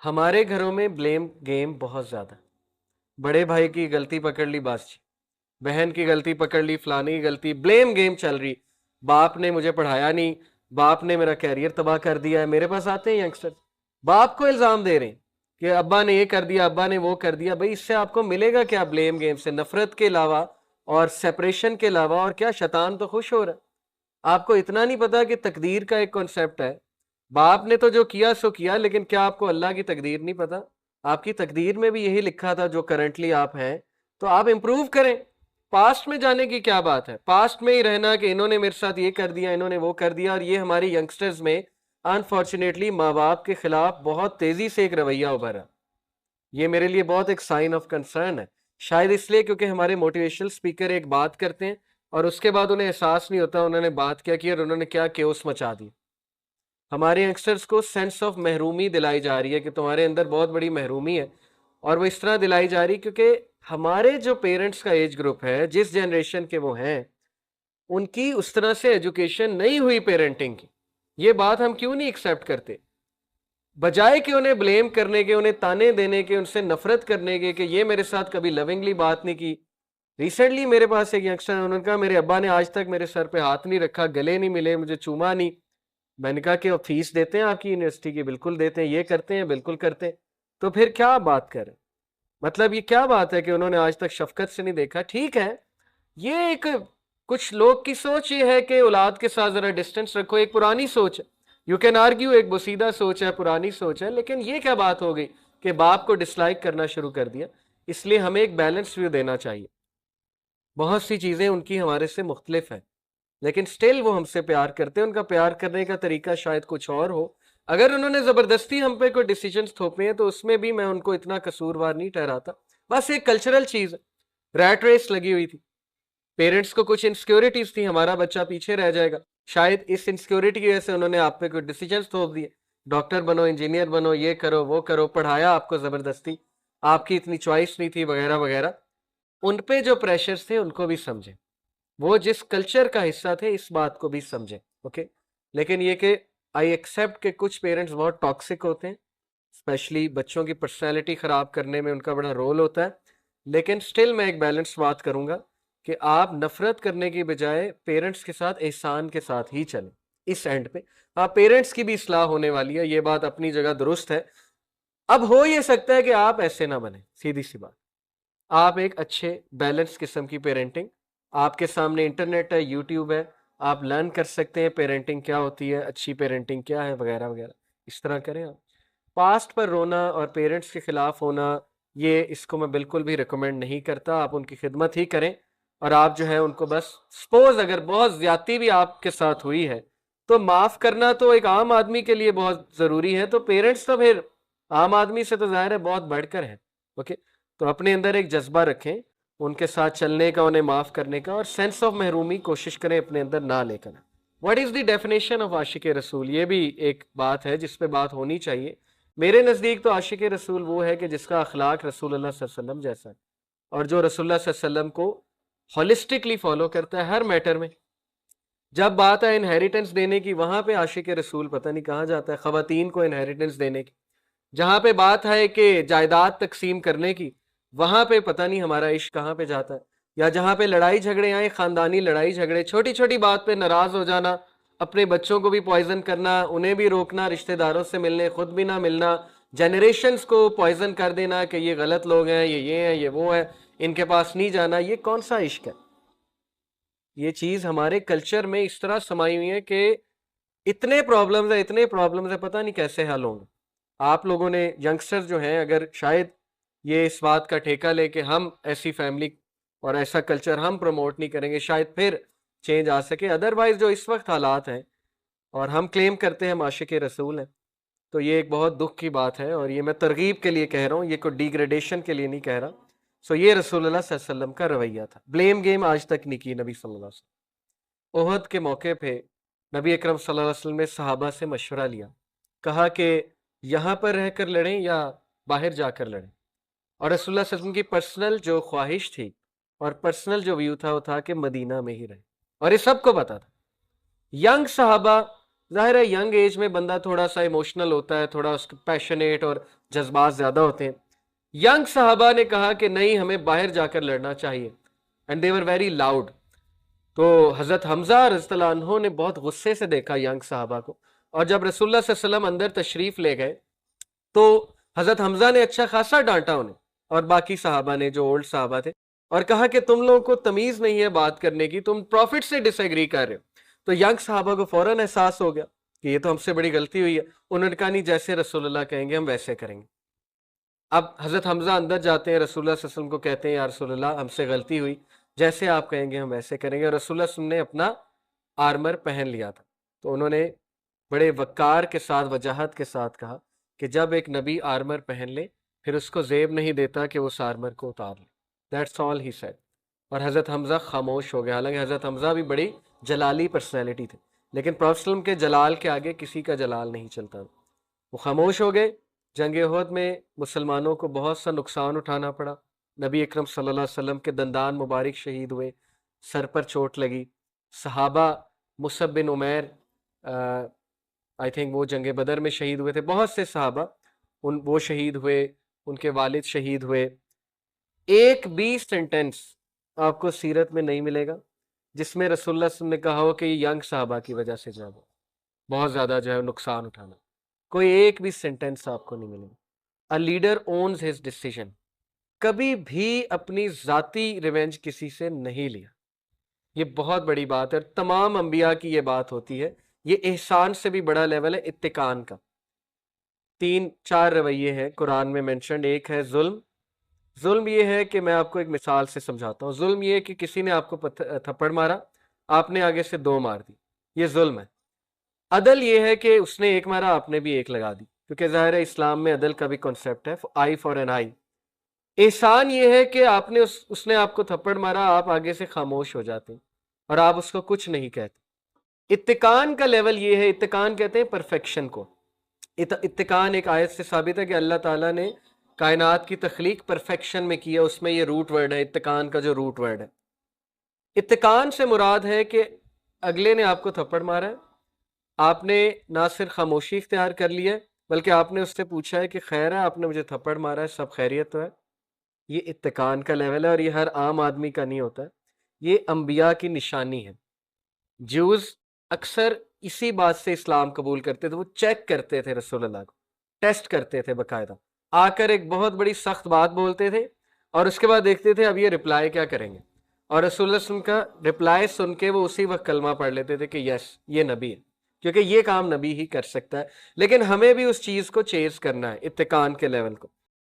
हमारे घरों में ब्लेम गेम बहुत ज्यादा। बड़े भाई की गलती पकड़ ली बस जी, बहन की गलती पकड़ ली, फलानी की गलती, ब्लेम गेम चल रही। बाप ने मुझे पढ़ाया नहीं, बाप ने मेरा कैरियर तबाह कर दिया है। मेरे पास आते हैं यंगस्टर, बाप को इल्जाम दे रहे हैं कि अब्बा ने ये कर दिया, अब्बा ने वो कर दिया। भाई इससे आपको मिलेगा क्या? ब्लेम गेम से नफरत के अलावा और सेपरेशन के अलावा और क्या? शैतान तो खुश हो रहा है। आपको इतना नहीं पता कि तकदीर का एक कॉन्सेप्ट है। बाप ने तो जो किया सो किया, लेकिन क्या आपको अल्लाह की तकदीर नहीं पता? आपकी तकदीर में भी यही लिखा था जो करंटली आप हैं। तो आप इंप्रूव करें। पास्ट में जाने की क्या बात है? पास्ट में ही रहना कि इन्होंने मेरे साथ ये कर दिया, इन्होंने वो कर दिया। और ये हमारी यंगस्टर्स में अनफॉर्चुनेटली माँ बाप के खिलाफ बहुत तेजी से एक रवैया उभरा। ये मेरे लिए बहुत एक साइन ऑफ कंसर्न है। शायद इसलिए क्योंकि हमारे मोटिवेशनल स्पीकर एक बात करते हैं और उसके बाद उन्हें एहसास नहीं होता उन्होंने बात क्या की और उन्होंने क्या केओस मचा दी। हमारे यंगस्टर्स को सेंस ऑफ महरूमी दिलाई जा रही है कि तुम्हारे अंदर बहुत बड़ी महरूमी है। और वो इस तरह दिलाई जा रही क्योंकि हमारे जो पेरेंट्स का एज ग्रुप है, जिस जनरेशन के वो हैं, उनकी उस तरह से एजुकेशन नहीं हुई पेरेंटिंग की। ये बात हम क्यों नहीं एक्सेप्ट करते? बजाय कि उन्हें ब्लेम करने के, उन्हें ताने देने के, उनसे नफरत करने के कि ये मेरे साथ कभी लविंगली बात नहीं की। रिसेंटली मेरे पास एक यंगस्टर है, उन्होंने कहा मेरे अब्बा ने आज तक मेरे सर पे हाथ नहीं रखा, गले नहीं मिले, मुझे चूमा नहीं। मैंने कहा कि फीस देते हैं आपकी यूनिवर्सिटी की? बिल्कुल देते हैं। ये करते हैं? बिल्कुल करते हैं। तो फिर क्या बात करें? मतलब ये क्या बात है कि उन्होंने आज तक शफकत से नहीं देखा? ठीक है, ये एक कुछ लोग की सोच ये है कि औलाद के साथ जरा डिस्टेंस रखो, एक पुरानी सोच है। यू कैन आर्ग्यू एक बोसीदा सोच है, पुरानी सोच है, लेकिन ये क्या बात हो गई कि बाप को डिसलाइक करना शुरू कर दिया? इसलिए हमें एक बैलेंस व्यू देना चाहिए। बहुत सी चीजें उनकी हमारे से मुख्तलिफ है, लेकिन स्टिल वो हमसे प्यार करते हैं। उनका प्यार करने का तरीका शायद कुछ और हो। अगर उन्होंने जबरदस्ती हम पे कोई डिसीजंस थोपे हैं तो उसमें भी मैं उनको इतना कसूरवार नहीं ठहराता। बस एक कल्चरल चीज है, रैट रेस लगी हुई थी। पेरेंट्स को कुछ इनसिक्योरिटीज थी, हमारा बच्चा पीछे रह जाएगा। शायद इस इनसिक्योरिटी की वजह से उन्होंने आप पे कोई डिसीजंस थोप दिए, डॉक्टर बनो, इंजीनियर बनो, ये करो वो करो, पढ़ाया आपको जबरदस्ती, आपकी इतनी चॉइस नहीं थी, वगैरह वगैरह। उन पे जो प्रेशर्स थे उनको भी समझे, वो जिस कल्चर का हिस्सा थे इस बात को भी समझे। ओके, लेकिन ये कि आई एक्सेप्ट कि कुछ पेरेंट्स बहुत टॉक्सिक होते हैं, स्पेशली बच्चों की पर्सनैलिटी खराब करने में उनका बड़ा रोल होता है। लेकिन स्टिल मैं एक बैलेंस बात करूंगा कि आप नफरत करने की बजाय पेरेंट्स के साथ एहसान के साथ ही चलें। इस एंड पे हाँ, पेरेंट्स की भी इस्लाह होने वाली है, ये बात अपनी जगह दुरुस्त है। अब हो ये सकता है कि आप ऐसे ना बने, सीधी सी बात। आप एक अच्छे बैलेंस किस्म की पेरेंटिंग, आपके सामने इंटरनेट है, यूट्यूब है, आप लर्न कर सकते हैं पेरेंटिंग क्या होती है, अच्छी पेरेंटिंग क्या है, वगैरह वगैरह। इस तरह करें आप। पास्ट पर रोना और पेरेंट्स के खिलाफ होना, ये इसको मैं बिल्कुल भी रिकमेंड नहीं करता। आप उनकी खिदमत ही करें और आप जो है उनको बस, सपोज अगर बहुत ज्यादती भी आपके साथ हुई है तो माफ करना तो एक आम आदमी के लिए बहुत जरूरी है, तो पेरेंट्स तो फिर आम आदमी से तो जाहिर है बहुत बढ़कर है। ओके, तो अपने अंदर एक जज्बा रखें उनके साथ चलने का, उन्हें माफ करने का, और सेंस ऑफ महरूमी कोशिश करें अपने अंदर ना लेकर। What is the definition of आशिक रसूल? ये भी एक बात है जिस पे बात होनी चाहिए। मेरे नज़दीक तो आशिक रसूल वो है कि जिसका अखलाक रसूलुल्लाह सल्लल्लाहु अलैहि वसल्लम जैसा है और जो रसूलुल्लाह सल्लल्लाहु अलैहि वसल्लम को होलिस्टिकली फॉलो करता है हर मैटर में। जब बात है इनहेरिटेंस देने की, वहां पे आशिक रसूल पता नहीं कहाँ जाता है, खवातीन को इनहेरिटेंस देने की। जहां पे बात है कि जायदाद तकसीम करने की, वहां पे पता नहीं हमारा इश्क कहाँ पे जाता है। या जहां पे लड़ाई झगड़े आए, खानदानी लड़ाई झगड़े, छोटी छोटी बात पे नाराज हो जाना, अपने बच्चों को भी पॉइजन करना, उन्हें भी रोकना, रिश्तेदारों से मिलने खुद भी ना मिलना, जनरेशन्स को पॉइजन कर देना कि ये गलत लोग हैं, ये है, ये वो है, इनके पास नहीं जाना। ये कौन सा इश्क है? ये चीज हमारे कल्चर में इस तरह समाई हुई है कि इतने प्रॉब्लम्स है, इतने प्रॉब्लम्स है, पता नहीं कैसे हल होंगे। आप लोगों ने, यंगस्टर्स जो हैं, अगर शायद ये इस बात का ठेका ले कि हम ऐसी फैमिली और ऐसा कल्चर हम प्रमोट नहीं करेंगे, शायद फिर चेंज आ सके। अदरवाइज जो इस वक्त हालात हैं और हम क्लेम करते हैं हम आशिक रसूल हैं, तो ये एक बहुत दुख की बात है। और ये मैं तरगीब के लिए कह रहा हूँ, ये कोई डिग्रेडेशन के लिए नहीं कह रहा। सो ये रसूलुल्लाह सल्लल्लाहु अलैहि वसल्लम का रवैया था। ब्लेम गेम आज तक नहीं की नबी सल्लल्लाहु अलैहि वसल्लम। ओहद के मौके पे नबी अकरम सल्लल्लाहु अलैहि वसल्लम ने सहाबा से मशवरा लिया, कहा कि यहाँ पर रहकर लड़ें या बाहर जाकर लड़ें। और रसूलुल्लाह सल्लल्लाहु अलैहि वसल्लम की पर्सनल जो ख्वाहिश थी और पर्सनल जो व्यू था वो था कि मदीना में ही रहे, और ये सबको पता था। यंग सहाबा जाहिर है यंग एज में बंदा थोड़ा सा इमोशनल होता है, थोड़ा उसके पैशनेट और जज्बात ज़्यादा होते हैं। यंग साहबा ने कहा कि नहीं, हमें बाहर जाकर लड़ना चाहिए, and they were very loud. तो हज़रत हमज़ा रज़ियल्लाहु अन्हु ने बहुत गुस्से से देखा यंग साहबा को, और जब रसूलुल्लाह सल्लल्लाहु अलैहि वसल्लम अंदर तशरीफ़ ले गए तो हज़रत हमज़ा ने अच्छा खासा डांटा उन्हें और बाकी साहबा ने जो ओल्ड साहबा थे, और कहा कि तुम लोगों को तमीज़ नहीं है बात करने की, तुम प्रॉफिट से डिसएग्री कर रहे हो। तो यंग साहबा को फौरन एहसास हो गया कि ये तो हमसे बड़ी गलती हुई है। उन्होंने कहा नहीं, जैसे रसूलुल्लाह कहेंगे हम वैसे करेंगे। अब हज़रत हमज़ा अंदर जाते हैं, रसूलुल्लाह सल्लल्लाहु अलैहि वसल्लम को कहते हैं या रसूलुल्लाह हमसे गलती हुई, जैसे आप कहेंगे हम वैसे करेंगे। और रसूलुल्लाह सल्लल्लाहु अलैहि वसल्लम ने अपना आर्मर पहन लिया था, तो उन्होंने बड़े वक़ार के साथ, वजाहत के साथ कहा कि जब एक नबी आर्मर पहन ले फिर उसको ज़ेब नहीं देता कि उस आर्मर को उतार ले। That's all he said. और हज़रत हमज़ा खामोश हो गए। हालांकि हज़रत हमज़ा भी बड़ी जलाली पर्सनैलिटी थे, लेकिन प्रॉफेट सल्लल्लाहु अलैहि वसल्लम के जलाल के आगे किसी का जलाल नहीं चलता। वो खामोश हो गए। जंग उहद में मुसलमानों को बहुत सा नुकसान उठाना पड़ा। नबी अकरम सल्लल्लाहु अलैहि वसल्लम के दंदान मुबारक शहीद हुए, सर पर चोट लगी। सहाबा Musab bin Umair I think वो जंग बदर में शहीद हुए थे। बहुत से सहाबा वो शहीद हुए, उनके वालिद शहीद हुए। एक भी सेंटेंस आपको सीरत में नहीं मिलेगा जिसमें रसूलुल्लाह सल्लल्लाहु अलैहि वसल्लम ने कहा हो कि ये यंग साहबा की वजह से जो है बहुत ज़्यादा जो है नुकसान उठाना। कोई एक भी सेंटेंस आपको नहीं मिलेगा। A leader owns his decision. कभी भी अपनी ज़ाती रिवेंज किसी से नहीं लिया। ये बहुत बड़ी बात है, तमाम अंबिया की ये बात होती है। ये एहसान से भी बड़ा लेवल है इत्तिकान का। 3-4 रवैये हैं कुरान में मेंशन्ड। एक है जुल्म। जुल्म ये है कि मैं आपको एक मिसाल से समझाता हूँ। जुल्म ये है कि किसी ने आपको थप्पड़ मारा, आपने आगे से 2 मार दी, ये जुल्म है। अदल ये है कि उसने एक मारा, आपने भी एक लगा दी, क्योंकि ज़ाहिर है इस्लाम में अदल का भी कॉन्सेप्ट है, आई फॉर एन आई। एहसान ये है कि आपने उसने आपको थप्पड़ मारा, आप आगे से खामोश हो जाते हैं और आप उसको कुछ नहीं कहते। इत्तिकान का लेवल ये है, इत्तिकान कहते हैं परफेक्शन को। इत्तिकान एक आयत से साबित है कि अल्लाह ताला ने कायनात की तख्लीक परफेक्शन में की है। उसमें ये रूट वर्ड है, इत्तिकान का जो रूट वर्ड है। इत्तिकान से मुराद है कि अगले ने आपको थप्पड़ मारा है, आपने ना सिर्फ खामोशी इख्तियार कर लिया है, बल्कि आपने उससे पूछा है कि खैर है, आपने मुझे थप्पड़ मारा है, सब खैरियत तो है। ये इत्तिकान का लेवल है, और ये हर आम आदमी का नहीं होता है, ये अंबिया की निशानी है। ज्यूज अक्सर इसी बात से इस्लाम कबूल करते थे। वो चेक करते थे रसूलुल्लाह को, टेस्ट करते थे बाकायदा। आकर एक बहुत बड़ी सख्त बात बोलते थे और उसके बाद देखते थे अब ये रिप्लाई क्या करेंगे, और रसूलुल्लाह सल्लल्लाहु अलैहि वसल्लम का रिप्लाई सुन के वो उसी वक्त कलमा पढ़ लेते थे कि यस, ये नबी है, क्योंकि ये काम नबी ही कर सकता है। लेकिन हमें भी उस चीज़ को चेज करना है, इत्तिकान के लेवल को।